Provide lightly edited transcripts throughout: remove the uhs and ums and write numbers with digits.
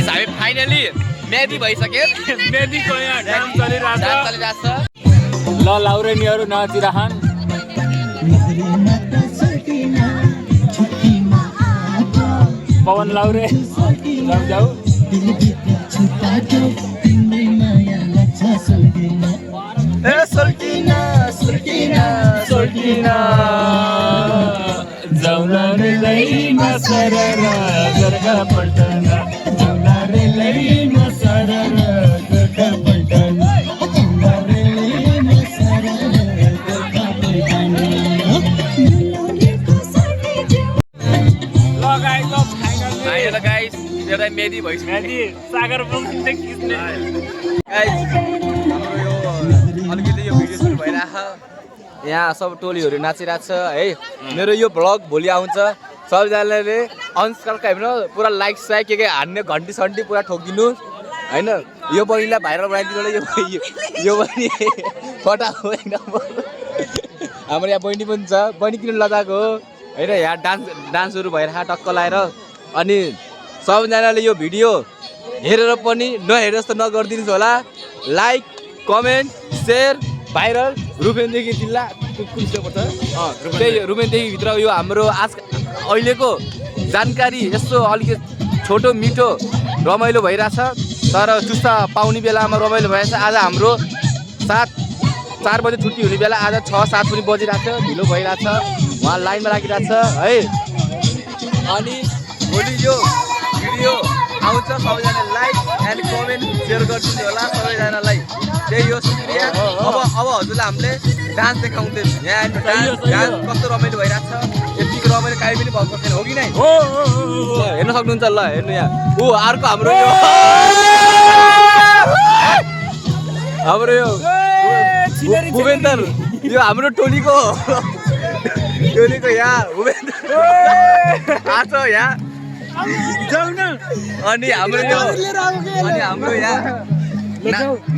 हामी फाइनली मेहदी भइसक्यो मेहदीको यहाँ डान्स चलिरहेछ ल लाउरेनीहरू नाचिरहन् पवन लाउरे जाऊ ए सोल्टिना सोल्टिना सोल्टिना जाउला रे लैमा सररा गरगा पल्टना जाउला रे लैमा सररा गरगा पल्टना जाउला रे लैमा सररा गरगा पल्टना ल गाइस फाइनल गाइस एउटा मेहदी भइसक्यो मेहदी सागर बमले खिच्ने गाइस हाम्रो यो अलिकति यो भिडियो सुरु भइराछ यहाँ सब टोलीहरू नाचिरहेको छ है मेरो यो भ्लग भोलि आउँछ सबैजनाले अनस्कलका हेर्नु पुरा लाइक साइक के हान्ने घन्टी सन्टी पुरा ठोकिदिनु हैन यो बहिनीलाई भाइरल बनाइदिनु यो बहिनी फटाको होइन हाम्रो यहाँ बहिनी पनि छ बहिनी किन लजाको हो हैन यहाँ डान्सहरू भइरहेको टक्क लाएर अनि सबैजनाले यो भिडियो हेरेर पनि नहेरेर जस्तो नगरिदिनुहोस् होला लाइक कमेन्ट सेयर भाइरल रुमेनदेखि जिल्ला त्यही रुमेनदेखि भित्र यो हाम्रो आज अहिलेको जानकारी यस्तो अलिकति छोटो मिठो रमाइलो भइरहेछ तर चुस्ता पाउने बेलामा रमाइलो भइरहेछ आज हाम्रो 4 बजे छुट्टी हुने बेला आज 6-7 पनि बजिरहेछ ढिलो भइरहेछ उहाँ लाइनमा लागिरहेछ है अनि भोलि यो भिडियो आउँछ सबैजना लाइक एन्ड कमेन्ट सेयर गरिदिनु होला सबैजनालाई त्यही हो सुक्रिया अब हजुरलाई हामीले डान्स देखाउँदै यहाँ डान्स कस्तो रमाइलो भइरहेको छ यतिको रमाइलो काहीँ पनि भएको छैन हो कि नै हेर्न सक्नुहुन्छ ल हेर्नु यहाँ ऊ अर्को हाम्रो यो भुवेन्दर यो हाम्रो टोलीको यहाँ भुवेन्दर आछ यहाँ अनि हाम्रो यहाँ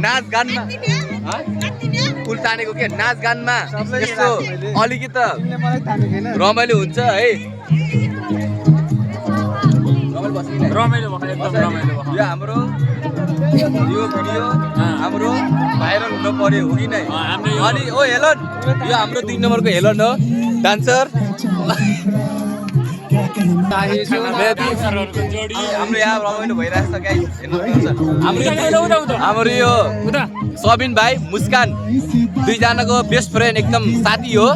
नाच गानमा पुल तानेको के नाच गानमा यस्तो अलिकति रमाइलो हुन्छ है रमाइलो भयो एकदम रमाइलो भयो यो हाम्रो यो भिडियो हाम्रो भाइरल हुन पर्यो हो कि नै अनि ओ हेलन यो हाम्रो 3 नम्बरको हेलन हो डान्सर हाम्रो यहाँ रमाइलो भइरहेको छ गाइस हाम्रो यो सबिन भाइ मुस्कान दुईजनाको बेस्ट फ्रेन्ड एकदम साथी हो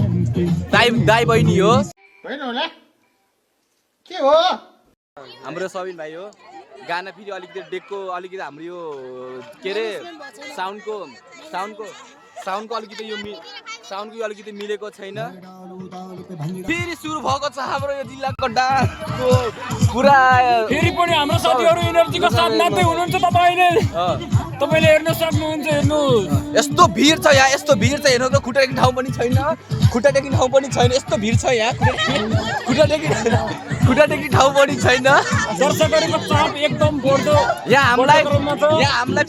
दाइ बहिनी हो के हो हाम्रो सबिन भाइ हो गाना फेरि अलिकति डेकको अलिकति हाम्रो यो के अरे साउन्डको अलिकति यो अलिकति मिलेको छैन फेरि सुरु भएको छ हाम्रो यो जिल्लाको डान्सको पुरा फेरि पनि हाम्रो साथीहरू एनर्जीको साथ नाच्दै हुनुहुन्छ तपाईले हेर्न सक्नुहुन्छ हेर्नुहोस् यस्तो भिड छ यहाँ यस्तो भिड छ हेर्नुको खुट्टा टेक्ने ठाउँ पनि छैन यस्तो भिड छ यहाँ खुट्टा टेक्ने ठाउँ पनि छैन दर्शकहरूको चाप एकदम बढ्दो यहाँ हामीलाई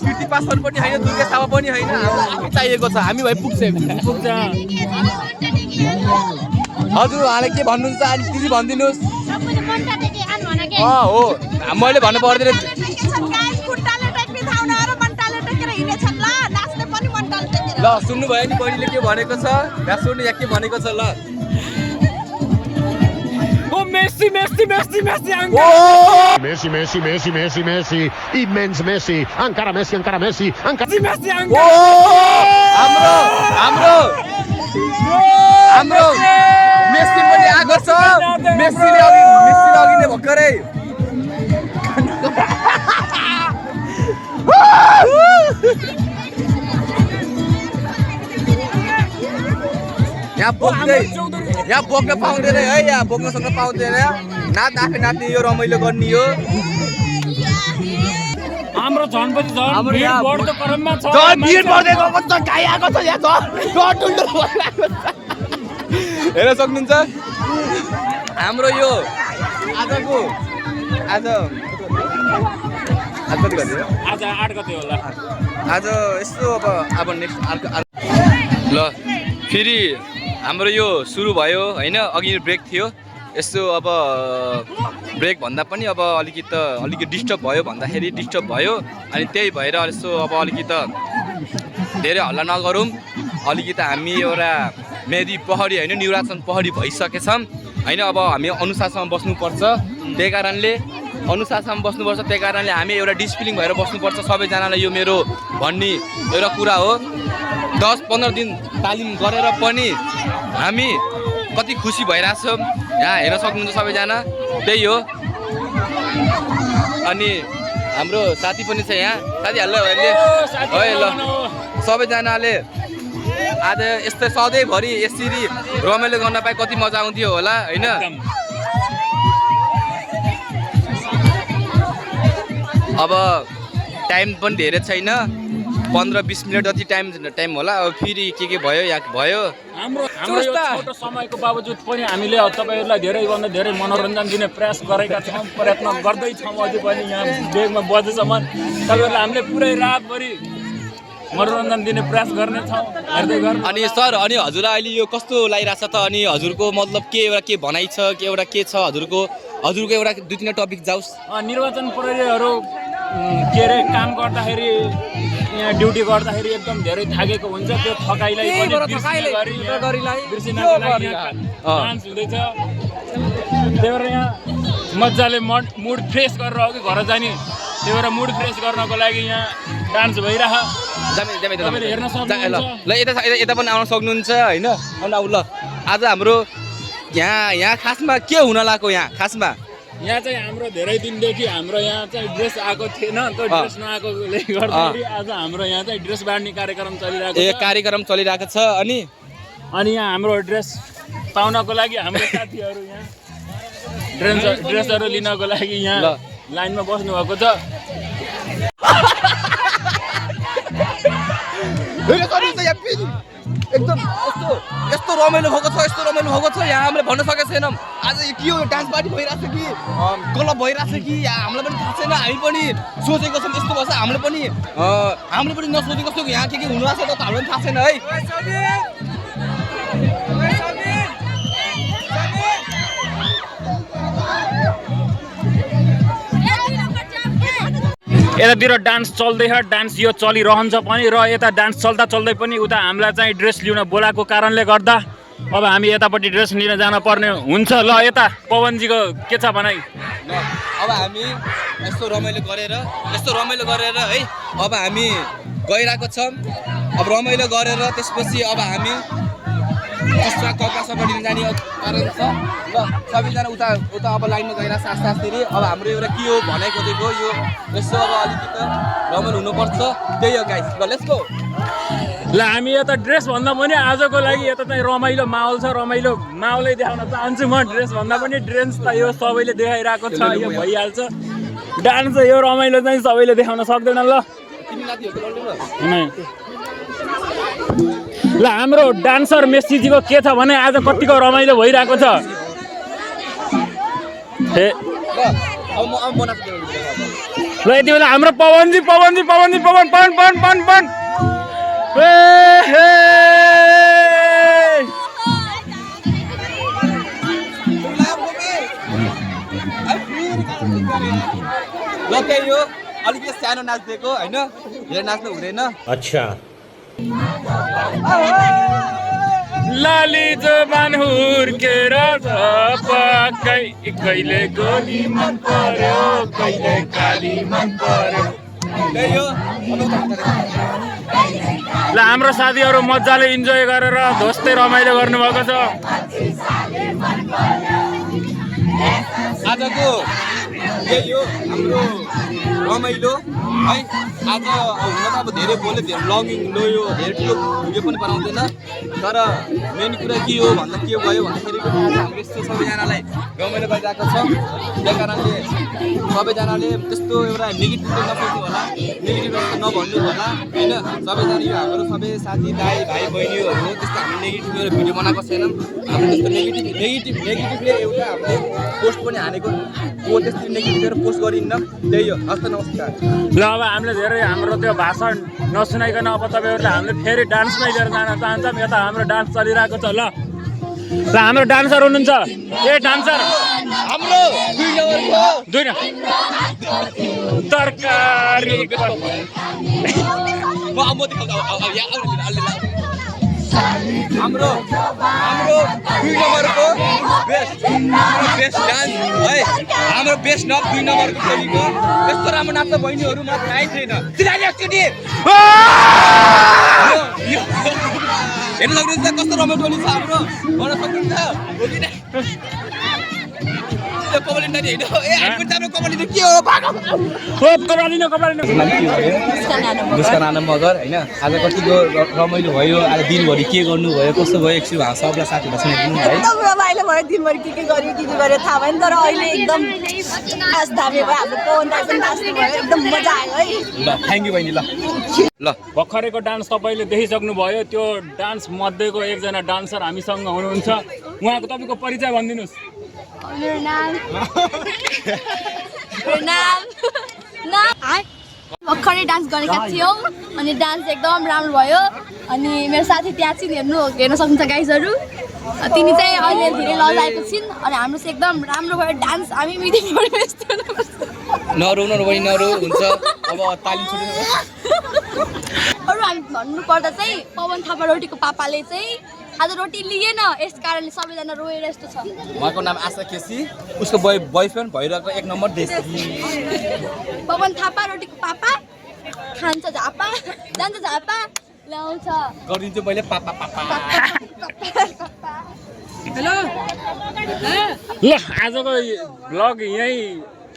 फिर्ती पासवान पनि होइन दुर्गा थापा पनि होइन हामीलाई चाहिएको छ हामी भाइ पुग्छ हजुर उहाँले के भन्नुहुन्छ अनि दिदी भनिदिनुहोस् हो मैले भन्नु पर्दैन ल सुन्नुभयो नि बहिनीले के भनेको छ यहाँ सुन्नु यहाँ के भनेको छ ल Messi, immens Messi, ancora Messi, हाम्रो मेस्सी पनि आएको छ मेस्सीले अघि नै भर्खरै यहाँ बोक्न पाउँदैन है यहाँ बोक्न सक्न पाउँदैन आफै नाच्ने यो रमाइलो गर्ने हो हाम्रो झनपछि झन भिड बढ्दो क्रममा छ भिड बढ्दै गएको छ गाई आएको छ यहाँ हेर्न सक्नुहुन्छ हाम्रो यो आज कति गते आज 8 गते होला आज यस्तो अब नेक्स्ट अर्को ल फेरि हाम्रो यो सुरु भयो हैन अघि ब्रेक थियो यस्तो अब ब्रेक भन्दा पनि अब अलिकति डिस्टर्ब भयो भन्दाखेरि डिस्टर्ब भयो अनि त्यही भएर यसो अब अलिकति धेरै हल्ला नगरौँ अलिकति हामी एउटा मेदी पहरी होइन न्युरासन पहरी भइसकेछौँ होइन अब हामी अनुशासनमा बस्नुपर्छ त्यही कारणले अनुशासनमा बस्नुपर्छ त्यही कारणले हामी एउटा डिसिप्लिन भएर बस्नुपर्छ सबैजनालाई यो मेरो भन्ने एउटा कुरा हो 10-15 दिन तालिम गरेर पनि हामी कति खुसी भइरहेछौँ यहाँ हेर्न सक्नुहुन्छ सबैजना त्यही हो अनि हाम्रो साथी पनि छ यहाँ साथी हेलो है ल सबैजनाले आज यस्तै सधैँभरि यसरी रमाइलो गर्न पाए कति मजा आउँथ्यो होला होइन अब टाइम पनि धेरै छैन 15-20 मिनट जति टाइम होला अब फेरि के भयो यहाँ भयो हाम्रो यो छोटो समयको बावजुद पनि हामीले तपाईँहरूलाई धेरैभन्दा धेरै मनोरञ्जन दिने प्रयास गरेका छौँ प्रयत्न गर्दैछौँ अझै पनि यहाँ बेगमा बजेसम्म तपाईँहरूलाई हामीले पुरै रातभरि मनोरञ्जन दिने प्रयास गर्नेछौँ हेर्दै गर्नु अनि सर अनि हजुरलाई अहिले यो कस्तो लागिरहेछ त अनि हजुरको मतलब के भनाइ छ के छ हजुरको एउटा 2-3 टपिक जाओस् निर्वाचन प्रहरीहरू के अरे काम गर्दाखेरि यहाँ ड्युटी गर्दाखेरि एकदम धेरै थाकेको हुन्छ त्यो थकाइलाई बिर्सिनको लागि डान्स हुँदैछ त्यही भएर यहाँ मजाले मुड फ्रेस गरेर अघि घर जाने त्यही भएर मुड फ्रेस गर्नको लागि यहाँ डान्स भइरह हेर्न सक्नुहुन्छ ल यता पनि आउन सक्नुहुन्छ होइन आउनु ल आज हाम्रो यहाँ खासमा के हुन लाग्यो यहाँ खासमा यहाँ चाहिँ हाम्रो धेरै दिनदेखि हाम्रो यहाँ चाहिँ ड्रेस आएको थिएन त्यो ड्रेस नआएकोले गर्दाखेरि आज हाम्रो यहाँ चाहिँ ड्रेस बाँड्ने कार्यक्रम चलिरहेको छ अनि यहाँ हाम्रो ड्रेस पाउनको लागि हाम्रो साथीहरू यहाँ ड्रेसहरू लिनको लागि यहाँ लाइनमा बस्नु भएको छ एकदम यस्तो रमाइलो भएको छ यहाँ हामीले भन्न सकेको छैनौँ आज के हो डान्स पार्टी भइरहेछ कि क्लब भइरहेछ कि हामीलाई पनि थाहा छैन हामी पनि सोचेको छौँ यस्तो भएछ हामीले पनि नसोचेको छौँ यहाँ के हुनु रहेछ त हामीलाई पनि थाहा छैन है यतातिर डान्स चल्दैछ डान्स यो चलिरहन्छ पनि र यता डान्स चल्दै पनि उता हामीलाई चाहिँ ड्रेस लिन बोलाएको कारणले गर्दा अब हामी यतापट्टि ड्रेस लिन जान पर्ने हुन्छ ल यता पवनजीको के छ भनाइ अब हामी यस्तो रमाइलो गरेर है अब हामी गइरहेको छौँ अब रमाइलो गरेर त्यसपछि अब हामी एक्स्ट्रा कपडा लिन जाने कारण छ ल सबैजना उता अब लाइनमा गइरहेको छ आस्ते अब हाम्रो एउटा के हो भनाइ खोजेको यो यसो अब अलिकति रमाइलो हुनुपर्छ त्यही हो गाइस ल लेट्स गो ल हामी यता ड्रेस भन्दा पनि आजको लागि यता चाहिँ रमाइलो माहौल छ रमाइलो माहौलै देखाउन चाहन्छु म ड्रेस भन्दा पनि ड्रेस त यो सबैले देखाइरहेको छ यो भइहाल्छ डान्स यो रमाइलो चाहिँ सबैले देखाउन सक्दैन ल ल हाम्रो डान्सर मेस्सीजीको के छ भने आज कतिको रमाइलो भइरहेको छ ल यति बेला हाम्रो पवन ल त्यही हो अलिकति सानो नाच्दिएको होइन धेरै नाच्नु हुँदैन अच्छा लाली जबान हुर्केर पक्कै कहिले गोली मन पर्यो कहिले काली मन पर्यो ल हाम्रो साथीहरू मजाले इन्जोय गरेर ध्वस्तै रमाइलो गर्नुभएको छ आजको यही हो हाम्रो रमाइलो है आज हुन त अब धेरै बोल्यो धेरै ब्लगिङ यो धेरै ठुलो भिडियो पनि बनाउँदैन तर मेन कुरा के हो भन्दा के भयो भन्दाखेरि पनि आज हाम्रो यस्तो सबैजनालाई रमाइलो गरिरहेको छ त्यही कारणले सबैजनाले त्यस्तो एउटा नेगेटिभ नसोच्नु होला नेगेटिभ नभन्नु होला होइन सबैजना यो हाम्रो सबै साथी दाइ भाइ बहिनीहरू त्यस्तो हामीले नेगेटिभ एउटा भिडियो बनाएको छैनौँ हाम्रो त्यस्तो नेगेटिभले एउटा हामीले पोस्ट पनि हानेको हो त्यस्तो नेगेटिभ पोस्ट गरिन्न त्यही हो हस्त नमस्कार ल अब हामीले धेरै हाम्रो त्यो भाषण नसुनाइकन अब तपाईँहरूले हामीले फेरि डान्समै लिएर जान चाहन्छौँ यता हाम्रो डान्स चलिरहेको छ ल ल हाम्रो डान्सर हुनुहुन्छ ए डान्सर हाम्रो 2 नम्बरको दुई तरकारी म हाम्रो 2 नम्बरको बेस्ट डान्स है हाम्रो बेस्ट न 2 नम्बरको छोरीको यस्तो राम्रो नाच्छ बहिनीहरू म थाहै छैन तिनीहरूले एकचोटि हेर्न सक्नुहुन्छ कस्तो रमाइलो टोली छ हाम्रो भन्न सक्नुहुन्छ हो कि त्यो कबड्डी नानी होइन ए हामी पनि हाम्रो कबड्डी के हो भागो मुस्कान आनन्द मगर होइन आज कतिको रमाइलो भयो आज दिनभरि के गर्नुभयो कस्तो भयो एकछिन सबलाई साथीहरूलाई सुनाइदिनु है एकदम रमाइलो भयो दिनभरि के गर्यो थाहा भएन तर अहिले एकदम नाच धामे भयो हाम्रो पवन दाइ पनि नाच्नु भयो एकदम मजा आयो है ल थ्याङ्क यू बहिनी ल भर्खरको डान्स तपाईँले देखिसक्नुभयो त्यो डान्स मध्येको एकजना डान्सर हामीसँग हुनुहुन्छ उहाँको तपाईँको परिचय भनिदिनुहोस् मेरो नाम भर्खरै डान्स गरेका थियौँ अनि डान्स एकदम राम्रो भयो अनि मेरो साथी त्यहाँ चाहिँ हेर्न सक्नुहुन्छ गाइजहरू तिनी चाहिँ अहिले धेरै लजाएको छिन् अनि हाम्रो चाहिँ एकदम राम्रो भयो डान्स हामी मिटिङ नरौ बहिनी नरौ हुन्छ अब तालिम छुट्नु अरू हामी भन्नुपर्दा चाहिँ पवन थापा रोटीको पापाले चाहिँ आज रोटी लिएन यस कारणले सबैजना रोएर यस्तो छ उहाँको नाम आशा केसी उसको बोयफ्रेन्ड भइरहेको 1 नम्बर देश पवन थापा रोटीको पापा खान्छ झापा जान्छ झापा ल्याउँछ गरिदिन्छु मैले पापा ल आजको भ्लग यही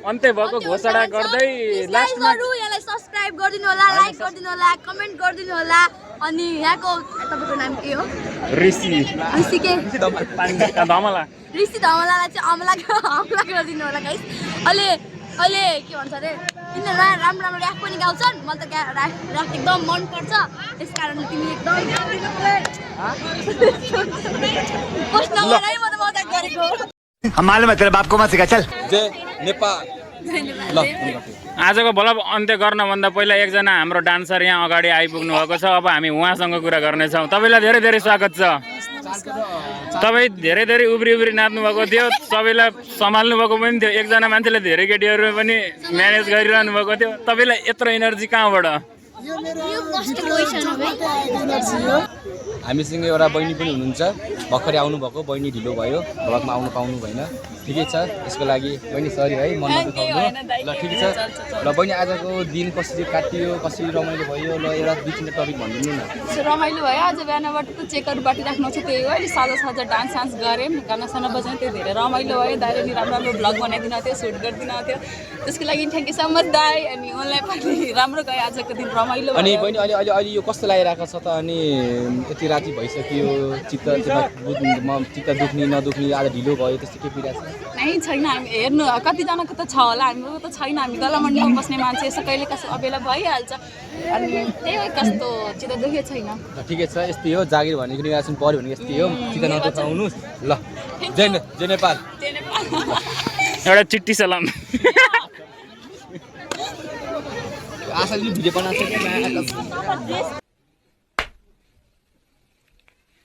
अन्त्य भएको घोषणा गर्दै लास्टमा यसलाई सब्स्क्राइब गरिदिनु होला लाइक गरिदिनु होला कमेन्ट गरिदिनु होला अनि यहाँको तपाईँको नाम के हो ऋषि के धमला ऋषि धमलालाई चाहिँ अमला गरिदिनु होला गाइस अहिले के भन्छ अरे तिनीहरू राम्रो राम्रो ऱ्याप पनि गाउँछन् मलाई त ऱ्याप एकदम मनपर्छ त्यस कारणले तिमी एकदम प्रश्न गराइ म त मजाक गरेको मालूम है तेरे बाप को मत सिखा चल जय नेपाल ल आजको भ्लग अन्त्य गर्नभन्दा पहिला एकजना हाम्रो डान्सर यहाँ अगाडि आइपुग्नु भएको छ अब हामी उहाँसँग कुरा गर्नेछौँ तपाईँलाई धेरै धेरै स्वागत छ तपाईँ धेरै धेरै उब्री नाच्नु भएको थियो सबैलाई सम्हाल्नु भएको पनि थियो एकजना मान्छेले धेरै केटीहरू पनि म्यानेज गरिरहनु भएको थियो तपाईँलाई यत्रो एनर्जी कहाँबाट हामीसँग एउटा बहिनी पनि हुनुहुन्छ भर्खरै आउनुभएको बहिनी ढिलो भयो भ्लगमा आउनु पाउनु भएन ठिकै छ यसको लागि बहिनी सरी है मन नदुखाउनु ल ठिक छ ल बहिनी आजको दिन कसरी काटियो कसरी रमाइलो भयो ल एउटा 2-3 टपिक भनिदिनु न रमाइलो भयो आज बिहानबाट त चेकहरू बाटिराख्नु छ त्यही हो अहिले साझा डान्स गऱ्यौँ गाना साना बजायौँ त्यो धेरै रमाइलो भयो दाइले नि राम्रो राम्रो भ्लग बनाइदिनु थियो सुट गरिदिनु थियो त्यसको लागि थ्याङ्क यू सो मच दाइ अनि उनलाई पनि राम्रो गयो आजको दिन रमाइलो अनि बहिनी अहिले यो कस्तो लागिरहेको छ त अनि यति राति भइसक्यो चित्त दुख्ने नदुख्ने आज ढिलो भयो त्यस्तो के पिरहेको छ नै छैन हामी हेर्नु कतिजनाको त छ होला हाम्रो त छैन हामी गलामण्डीमा बस्ने मान्छे यसो कहिले कसो अबेला भइहाल्छ अनि त्यही हो कस्तो चित्त दुखेको छैन ठिकै छ यस्तै हो जागिर भनेको निर्वाचन पऱ्यो भने यस्तै हो चित्त नदुखाउनुहोस् ल जय नेपाल एउटा चिट्ठी सलाम आशाले भिडियो बनाएको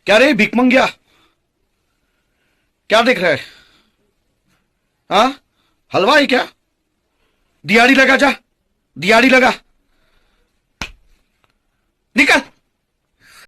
क्या रे भिख मंगिया क्या देख रहा है हाँ हलवा ही क्या दिहाड़ी लगा जा दिहाड़ी लगा निकल